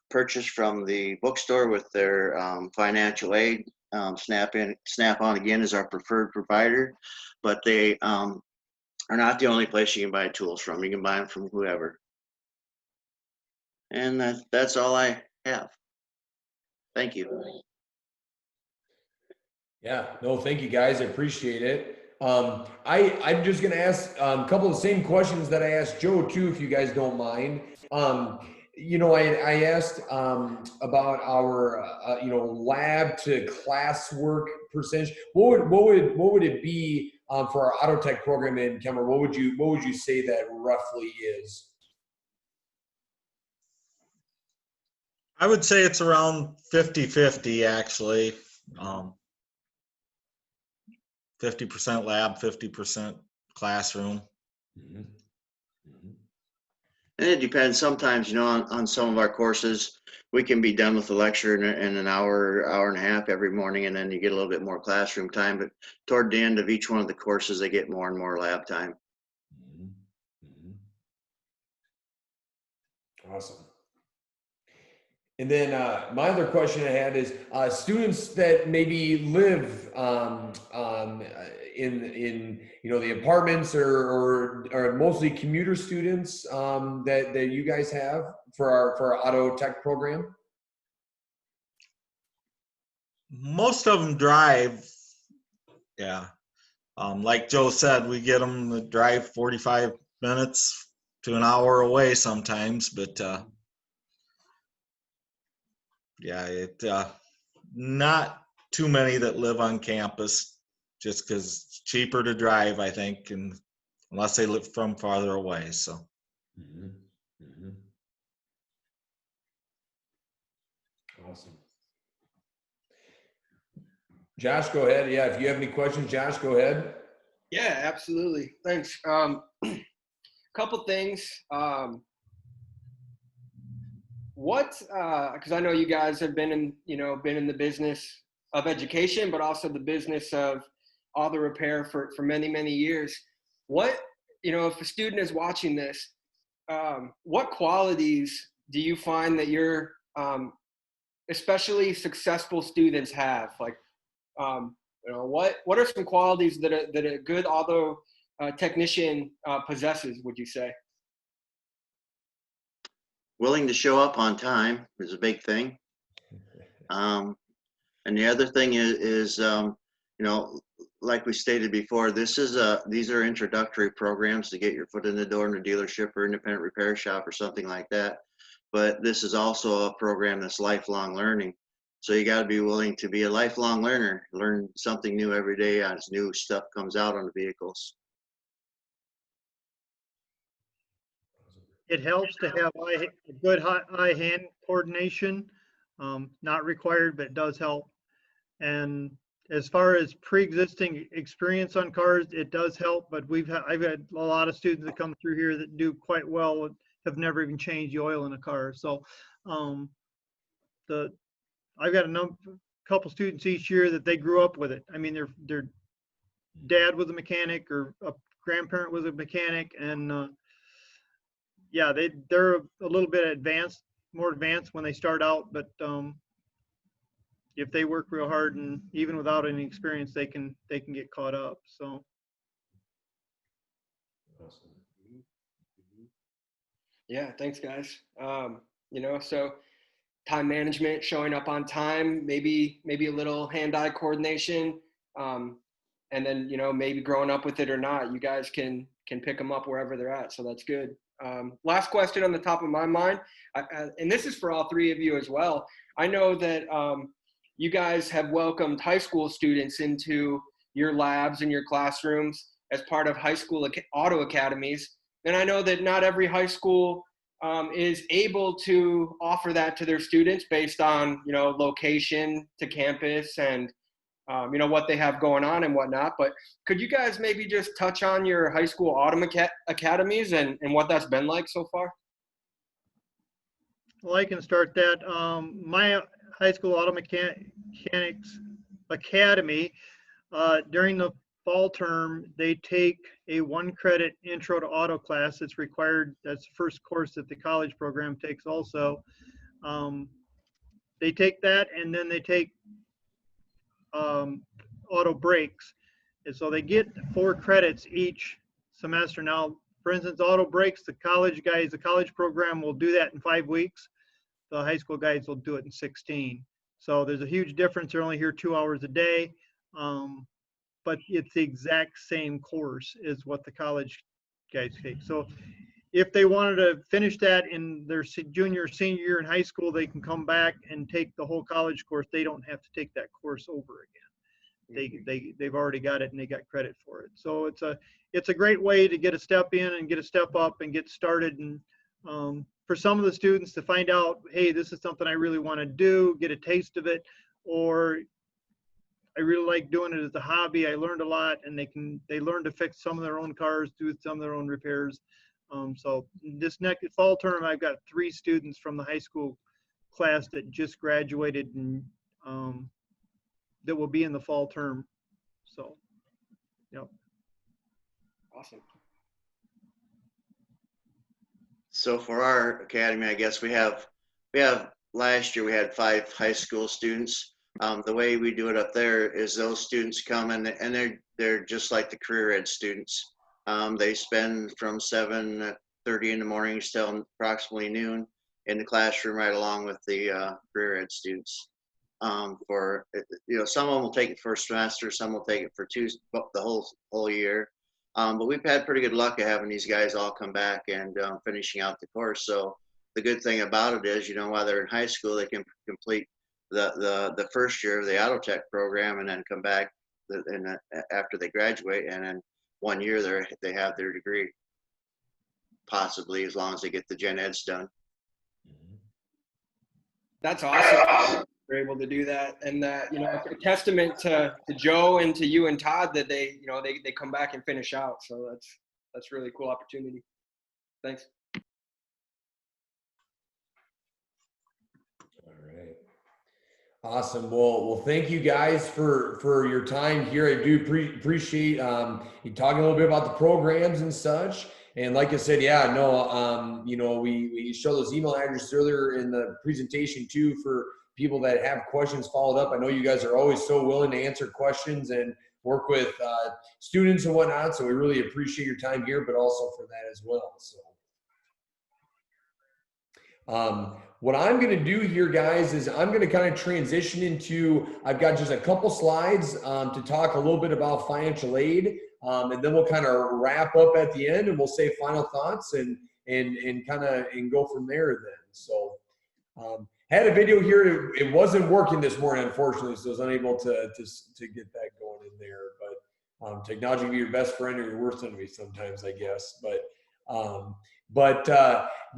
purchase from the bookstore with their financial aid. Snap-on again is our preferred provider, but they are not the only place you can buy tools from. You can buy them from whoever. And that's all I have. Thank you. Yeah, no, thank you guys. I appreciate it. I'm just going to ask a couple of the same questions that I asked Joe too, if you guys don't mind. You know, I asked about our lab to classwork percentage. What would it be for our auto tech program in Kemmer? What would you say that roughly is? I would say it's around 50-50 actually. 50% lab, 50% classroom. Mm-hmm. Mm-hmm. And it depends. Sometimes, on some of our courses, we can be done with the lecture in an hour, hour and a half every morning, and then you get a little bit more classroom time. But toward the end of each one of the courses, they get more and more lab time. Mm-hmm. Mm-hmm. Awesome. And then my other question I had is students that maybe live in the apartments or mostly commuter students that you guys have for our auto tech program. Most of them drive. Yeah. Like Joe said, we get them to drive 45 minutes to an hour away sometimes, but yeah, not too many that live on campus just because it's cheaper to drive, I think, and unless they live from farther away. So. Mm-hmm. Mm-hmm. Awesome. Josh, go ahead. Yeah, if you have any questions, Josh, go ahead. Yeah, absolutely. Thanks. Couple things. Because I know you guys have been in the business of education, but also the business of auto repair for many, many years. If a student is watching this, what qualities do you find that your especially successful students have? Like, what are some qualities that a good auto technician possesses, would you say? Willing to show up on time is a big thing. And the other thing is like we stated before, these are introductory programs to get your foot in the door in a dealership or independent repair shop or something like that. But this is also a program that's lifelong learning. So you got to be willing to be a lifelong learner, learn something new every day as new stuff comes out on the vehicles. It helps to have good eye-hand coordination. Not required, but it does help. And as far as pre-existing experience on cars, it does help. But I've had a lot of students that come through here that do quite well and have never even changed the oil in a car. So I've got a couple students each year that they grew up with it. I mean, their dad was a mechanic or a grandparent was a mechanic, and yeah, they're a little bit more advanced when they start out, but if they work real hard and even without any experience, they can get caught up. So. Awesome. Yeah, thanks, guys. So time management, showing up on time, maybe a little hand-eye coordination, and then maybe growing up with it or not, you guys can pick them up wherever they're at. So that's good. Last question on the top of my mind, and this is for all three of you as well. I know that you guys have welcomed high school students into your labs and your classrooms as part of high school auto academies. And I know that not every high school is able to offer that to their students based on, location to campus and what they have going on and whatnot. But could you guys maybe just touch on your high school auto academies and what that's been like so far? Well, I can start that. My high school auto mechanics academy, during the fall term, they take a 1-credit intro to auto class. It's required. That's the first course that the college program takes also. They take that, and then they take auto brakes. And so they get 4 credits each semester. Now, for instance, auto brakes, the college program will do that in 5 weeks. The high school guys will do it in 16. So there's a huge difference. They're only here 2 hours a day. But it's the exact same course as what the college guys take. So if they wanted to finish that in their junior or senior year in high school, they can come back and take the whole college course. They don't have to take that course over again. They've already got it and they got credit for it. So it's a great way to get a step in and get a step up and get started. And for some of the students to find out, hey, this is something I really want to do, get a taste of it, or I really like doing it as a hobby. I learned a lot, and they learn to fix some of their own cars, do some of their own repairs. So this next fall term, I've got 3 students from the high school class that just graduated and that will be in the fall term. So, yeah. Awesome. So for our academy, I guess we have last year we had 5 high school students. The way we do it up there is those students come in and they're just like the career ed students. They spend from 7:30 in the mornings till approximately noon in the classroom right along with the career ed students. Some of them will take it for a semester, some will take it for the whole year. But we've had pretty good luck of having these guys all come back and finishing out the course. So the good thing about it is, while they're in high school, they can complete the first year of the Auto Tech program and then come back after they graduate, and then 1 year they have their degree, possibly, as long as they get the gen eds done. That's awesome. We're able to do that, and that a testament to Joe and to you and Todd that they come back and finish out. So that's really cool opportunity. Thanks. All right. Awesome. Well, thank you guys for your time here. I do appreciate you talking a little bit about the programs and such. And like I said, we show those email addresses earlier in the presentation too for people that have questions followed up. I know you guys are always so willing to answer questions and work with students and whatnot. So we really appreciate your time here, but also for that as well. So. What I'm going to do here, guys, is I'm going to kind of transition into, I've got just a couple slides to talk a little bit about financial aid, and then we'll kind of wrap up at the end and we'll say final thoughts and go from there then. So had a video here. It wasn't working this morning, unfortunately, so I was unable to get that going in there. But technology can be your best friend or your worst enemy sometimes, I guess. But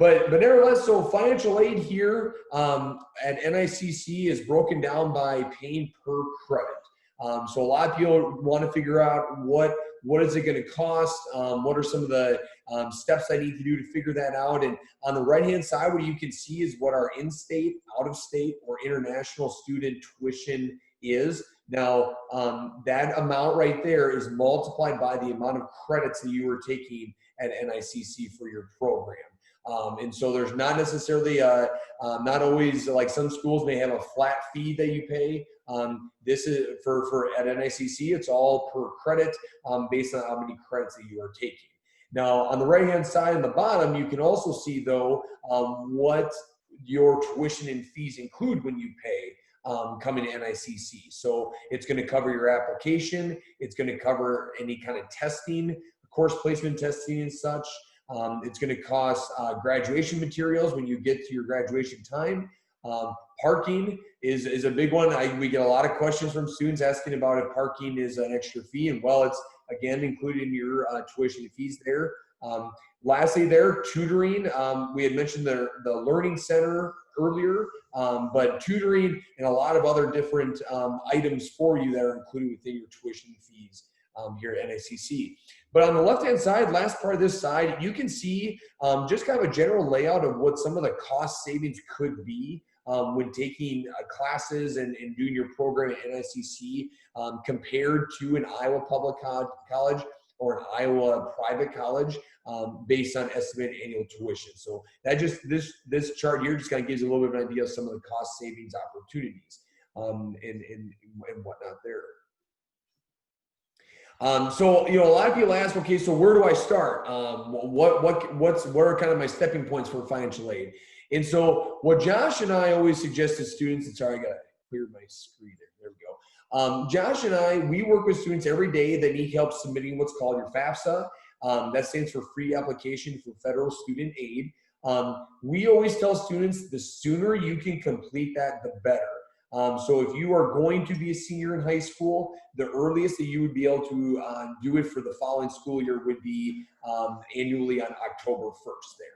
nevertheless, so financial aid here at NICC is broken down by paying per credit. So a lot of people want to figure out what is it going to cost? What are some of the steps I need to do to figure that out? And on the right-hand side, what you can see is what our in-state, out-of-state, or international student tuition is. Now, that amount right there is multiplied by the amount of credits that you are taking at NICC for your program. And so there's not necessarily not always, like some schools may have a flat fee that you pay. This is for at NICC, it's all per credit based on how many credits that you are taking. Now, on the right-hand side and the bottom, you can also see, though, what your tuition and fees include when you pay coming to NICC. So it's going to cover your application. It's going to cover any kind of testing, course placement testing and such. It's going to cost graduation materials when you get to your graduation time. Parking is a big one. We get a lot of questions from students asking about if parking is an extra fee, and well, it's again included in your tuition fees there. Lastly there, tutoring. We had mentioned the Learning Center earlier, but tutoring and a lot of other different items for you that are included within your tuition fees here at NICC. But on the left-hand side, last part of this side, you can see just kind of a general layout of what some of the cost savings could be when taking classes and doing your program at NICC compared to an Iowa public college or an Iowa private college based on estimated annual tuition. So that just, this chart here just kind of gives you a little bit of an idea of some of the cost savings opportunities and whatnot there. So, you know, a lot of people ask, okay, so where do I start? What are kind of my stepping points for financial aid? And so what Josh and I always suggest to students, and sorry, I got to clear my screen there we go. Josh and I, we work with students every day that need help submitting what's called your FAFSA. That stands for Free Application for Federal Student Aid. We always tell students the sooner you can complete that, the better. So if you are going to be a senior in high school, the earliest that you would be able to do it for the following school year would be annually on October 1st there.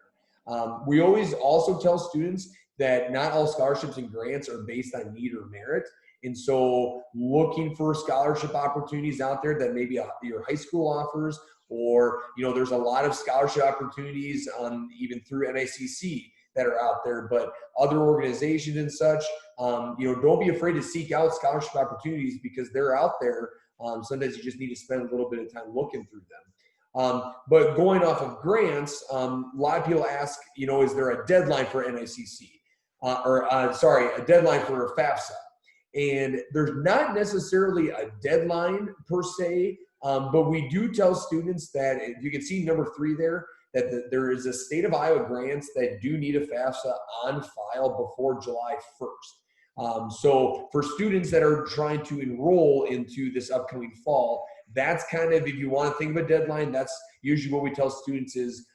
We always also tell students that not all scholarships and grants are based on need or merit. And so looking for scholarship opportunities out there that maybe your high school offers, or, you know, there's a lot of scholarship opportunities even through NICC that are out there, but other organizations and such, you know, don't be afraid to seek out scholarship opportunities because they're out there. Sometimes you just need to spend a little bit of time looking through them. But going off of grants, a lot of people ask, you know, is there a deadline for NICC? A deadline for FAFSA? And there's not necessarily a deadline per se, but we do tell students that, if you can see number 3 there, that there is a state of Iowa grants that do need a FAFSA on file before July 1st. So for students that are trying to enroll into this upcoming fall, that's kind of, if you want to think of a deadline, that's usually what we tell students is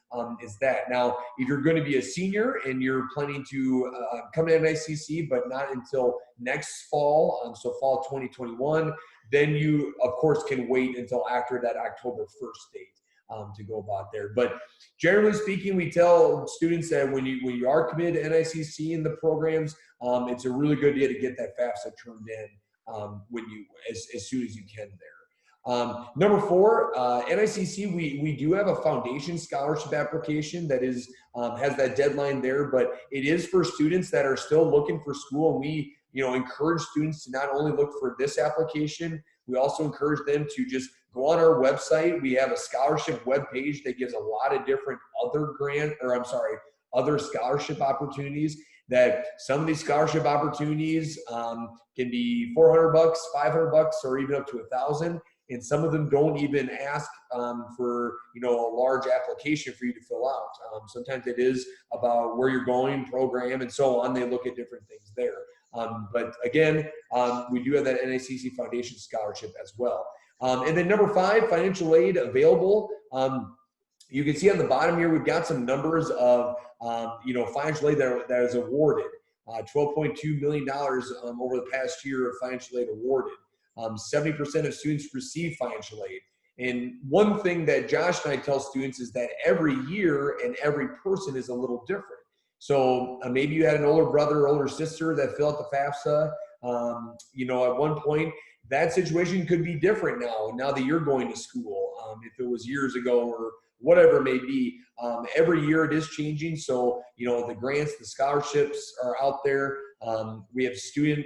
that. Now, if you're going to be a senior and you're planning to come to NICC, but not until next fall, so fall 2021, then you, of course, can wait until after that October 1st date to go about there. But generally speaking, we tell students that when you are committed to NICC in the programs, it's a really good idea to get that FAFSA turned in as soon as you can there. Number 4, NICC, we do have a foundation scholarship application that is has that deadline there, but it is for students that are still looking for school. And we, you know, encourage students to not only look for this application, we also encourage them to just go on our website. We have a scholarship webpage that gives a lot of different other scholarship opportunities. That some of these scholarship opportunities can be $400, $500, or even up to $1,000. And some of them don't even ask for, you know, a large application for you to fill out. Sometimes it is about where you're going, program, and so on. They look at different things there. But again, we do have that NICC Foundation Scholarship as well. And then number 5, financial aid available. You can see on the bottom here, we've got some numbers of, you know, financial aid that is awarded. $12.2 million over the past year of financial aid awarded. 70% of students receive financial aid. And one thing that Josh and I tell students is that every year and every person is a little different. So maybe you had an older brother or older sister that filled out the FAFSA. You know, at one point, that situation could be different now that you're going to school. If it was years ago or whatever it may be, every year it is changing. So, you know, the grants, the scholarships are out there. We have student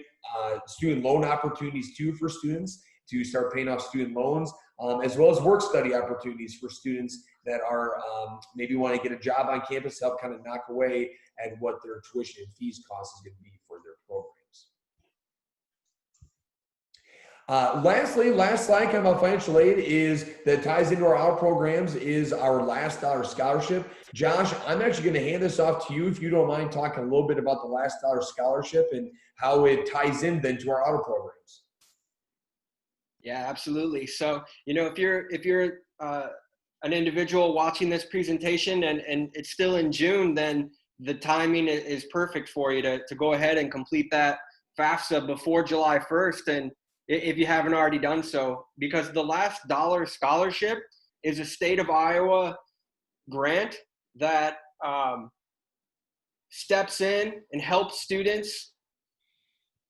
loan opportunities too for students to start paying off student loans, as well as work study opportunities for students that are maybe want to get a job on campus to help kind of knock away at what their tuition and fees cost is going to be for their programs. Lastly, last slide kind of about financial aid is that ties into our out programs is our Last Dollar Scholarship. Josh, I'm actually going to hand this off to you if you don't mind talking a little bit about the Last Dollar Scholarship and how it ties in then to our auto programs. Yeah, absolutely. So, you know, if you're an individual watching this presentation and it's still in June, then the timing is perfect for you to go ahead and complete that FAFSA before July 1st. And if you haven't already done so, because the Last Dollar Scholarship is a state of Iowa grant that steps in and helps students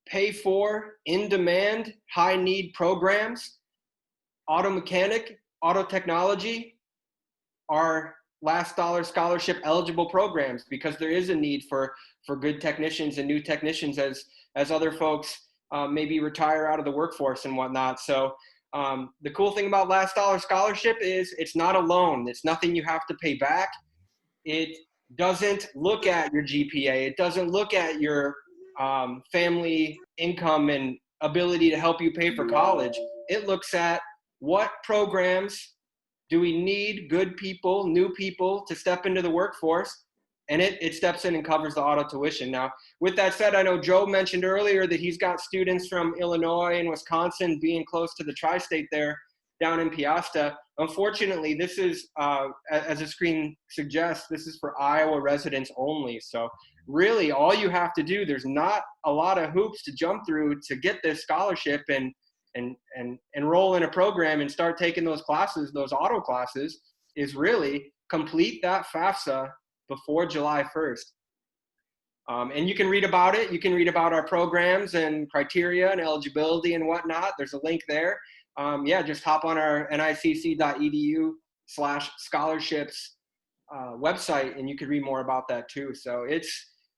pay for in-demand, high-need programs. Auto mechanic, auto technology are last dollar scholarship eligible programs because there is a need for good technicians and new technicians as other folks maybe retire out of the workforce and whatnot. So the cool thing about last dollar scholarship is it's not a loan. It's nothing you have to pay back. It doesn't look at your GPA. It doesn't look at your family income and ability to help you pay for college. It looks at what programs do we need good people, new people to step into the workforce, and it steps in and covers the auto tuition. Now, with that said, I know Joe mentioned earlier that he's got students from Illinois and Wisconsin being close to the tri-state there down in Piasta. Unfortunately, this is, as the screen suggests, this is for Iowa residents only. So really all you have to do, there's not a lot of hoops to jump through to get this scholarship and enroll in a program and start taking those classes, those auto classes, is really complete that FAFSA before July 1st. And you can read about it. You can read about our programs and criteria and eligibility and whatnot. There's a link there. Yeah, just hop on our nicc.edu/scholarships website and you can read more about that too. So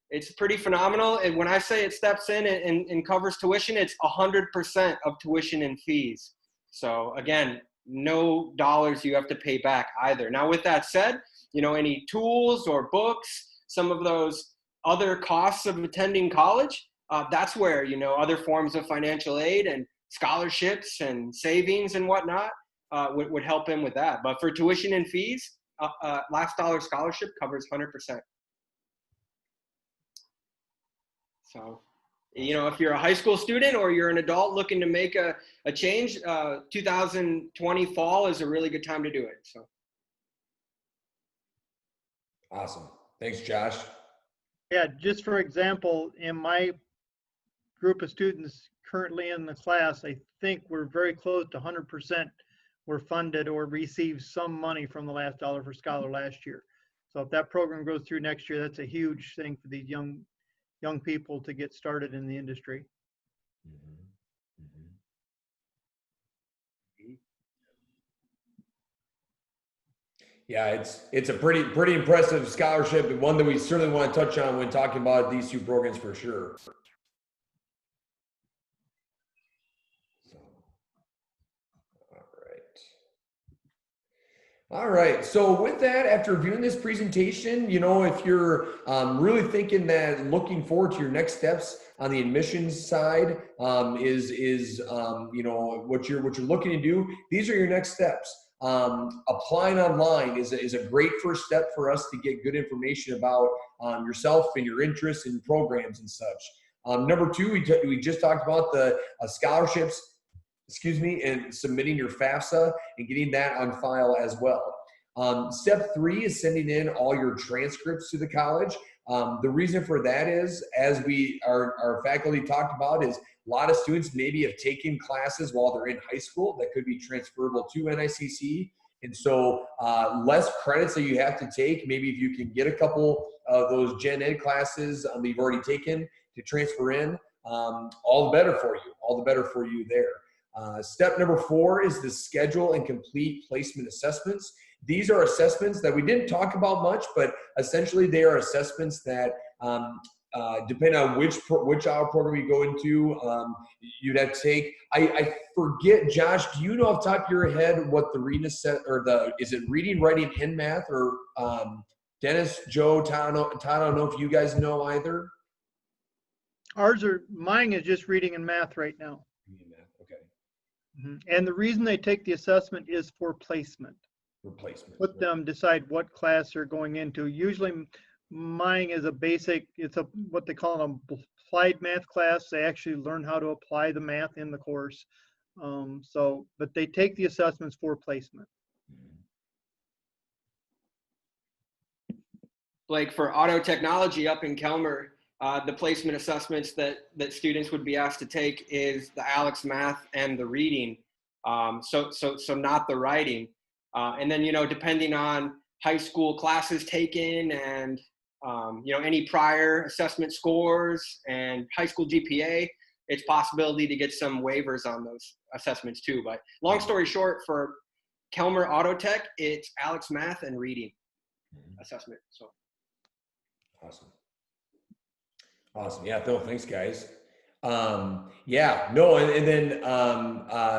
it's pretty phenomenal. And when I say it steps in and covers tuition, it's 100% of tuition and fees. So again, no dollars you have to pay back either. Now, with that said, you know, any tools or books, some of those other costs of attending college, that's where, you know, other forms of financial aid and scholarships and savings and whatnot would help him with that. But for tuition and fees, last dollar scholarship covers 100%. So, you know, if you're a high school student or you're an adult looking to make a change, 2020 fall is a really good time to do it. So. Awesome. Thanks, Josh. Yeah, just for example, in my group of students currently in the class, I think we're very close to 100% were funded or received some money from the last dollar for scholar last year. So if that program goes through next year, that's a huge thing for these young people to get started in the industry. Yeah, it's a pretty impressive scholarship, and one that we certainly want to touch on when talking about these two programs for sure. All right. So with that, after viewing this presentation, you know, if you're really thinking that looking forward to your next steps on the admissions side is you know, what you're looking to do, these are your next steps. Applying online is a great first step for us to get good information about yourself and your interests in programs and such. Number two, we just talked about the scholarships, and submitting your FAFSA and getting that on file as well. Step 3 is sending in all your transcripts to the college. The reason for that is, as our faculty talked about, is a lot of students maybe have taken classes while they're in high school that could be transferable to NICC. And so less credits that you have to take. Maybe if you can get a couple of those gen ed classes that you've already taken to transfer in, all the better for you. All the better for you there. Step number 4 is the schedule and complete placement assessments. These are assessments that we didn't talk about much, but essentially they are assessments that depending on which hour program you go into, you'd have to take. I forget, Josh, do you know off the top of your head what the reading is it reading, writing, and math, or Dennis, Joe, Todd, I don't know if you guys know either. Mine is just reading and math right now. Okay. And the reason they take the assessment is for placement. For placement. Let them decide what class they're going into. Usually mine is it's what they call an applied math class. They actually learn how to apply the math in the course. But they take the assessments for placement. Blake, for auto technology up in Kelmer, the placement assessments that students would be asked to take is the Alex math and the reading. So not the writing. And then, you know, depending on high school classes taken and, any prior assessment scores and high school GPA, it's possibility to get some waivers on those assessments too. But long story short, for Kelmer Auto Tech, it's Alex Math and Reading assessment. So awesome. Awesome. Yeah, no, thanks guys. Yeah, no, and then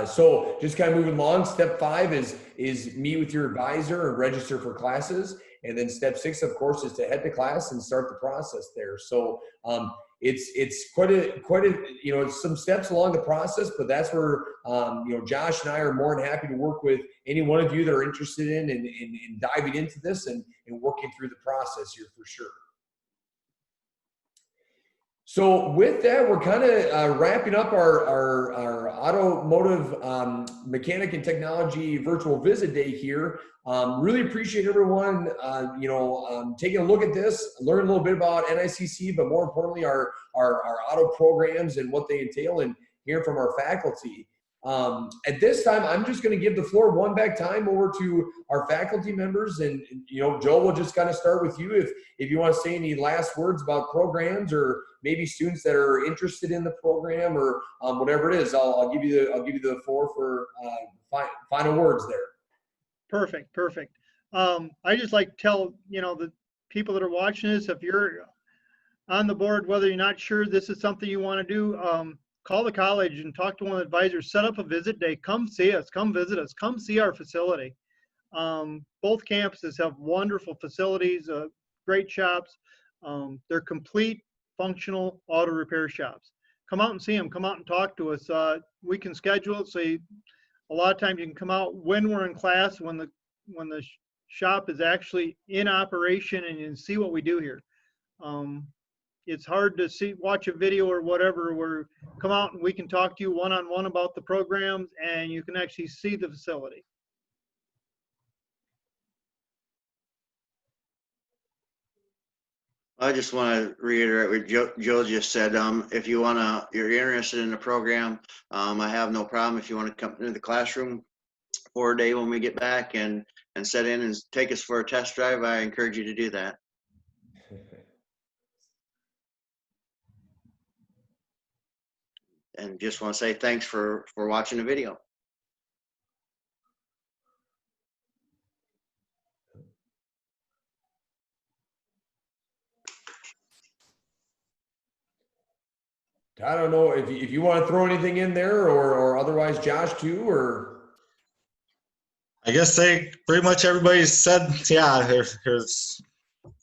so just kind of moving along, step 5 is meet with your advisor and register for classes. And then step 6, of course, is to head to class and start the process there. So it's quite a some steps along the process, but that's where Josh and I are more than happy to work with any one of you that are interested in diving into this and working through the process here for sure. So with that, we're kind of wrapping up our automotive mechanic and technology virtual visit day here. Really appreciate everyone, taking a look at this, learn a little bit about NICC, but more importantly, our auto programs and what they entail, and hearing from our faculty. At this time, I'm just going to give the floor one back time over to our faculty members, and Joe, we'll just kind of start with you if you want to say any last words about programs or maybe students that are interested in the program or whatever it is. I'll give you the floor for final words there. Perfect. I just like to tell the people that are watching this, if you're on the board, whether you're not sure this is something you want to do, call the college and talk to one of the advisors, set up a visit day, come see us, come visit us, come see our facility. Both campuses have wonderful facilities, great shops. They're complete functional auto repair shops. Come out and see them, come out and talk to us. We can schedule it. So a lot of times you can come out when we're in class, when the shop is actually in operation, and you can see what we do here. It's hard to watch a video or whatever, where come out and we can talk to you one-on-one about the programs, and you can actually see the facility. I just want to reiterate what Joe just said. If you're interested in the program, I have no problem. If you want to come into the classroom for a day when we get back and set in and take us for a test drive, I encourage you to do that. And just want to say thanks for watching the video. I don't know if you want to throw anything in there, or otherwise Josh too, or. I guess pretty much everybody said, yeah, there's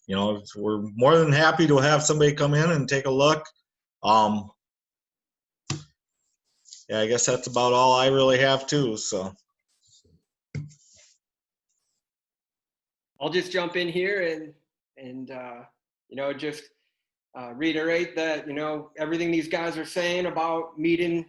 we're more than happy to have somebody come in and take a look. Yeah, I guess that's about all I really have too, so. I'll just jump in here and just reiterate that, everything these guys are saying about meeting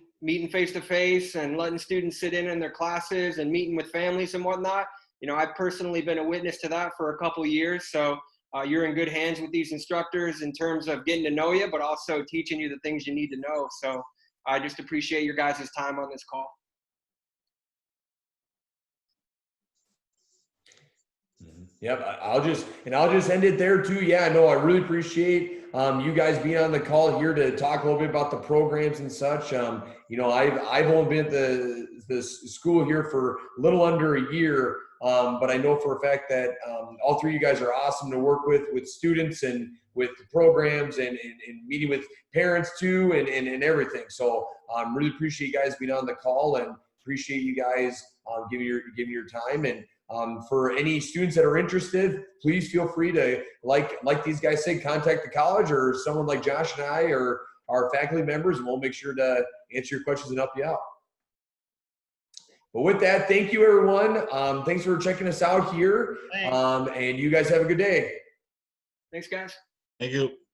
face to face and letting students sit in their classes and meeting with families and whatnot. I've personally been a witness to that for a couple of years. So you're in good hands with these instructors in terms of getting to know you, but also teaching you the things you need to know. So I just appreciate your guys' time on this call. Yep, I'll just end it there too. Yeah, no, I really appreciate you guys being on the call here to talk a little bit about the programs and such. I've only been at the school here for a little under a year, but I know for a fact that all three of you guys are awesome to work with students and with programs and meeting with parents too and everything. So really appreciate you guys being on the call, and appreciate you guys giving your time. And for any students that are interested, please feel free to, like these guys say, contact the college or someone like Josh and I or our faculty members, and we'll make sure to answer your questions and help you out. But with that, thank you, everyone. Thanks for checking us out here. And you guys have a good day. Thanks, guys. Thank you.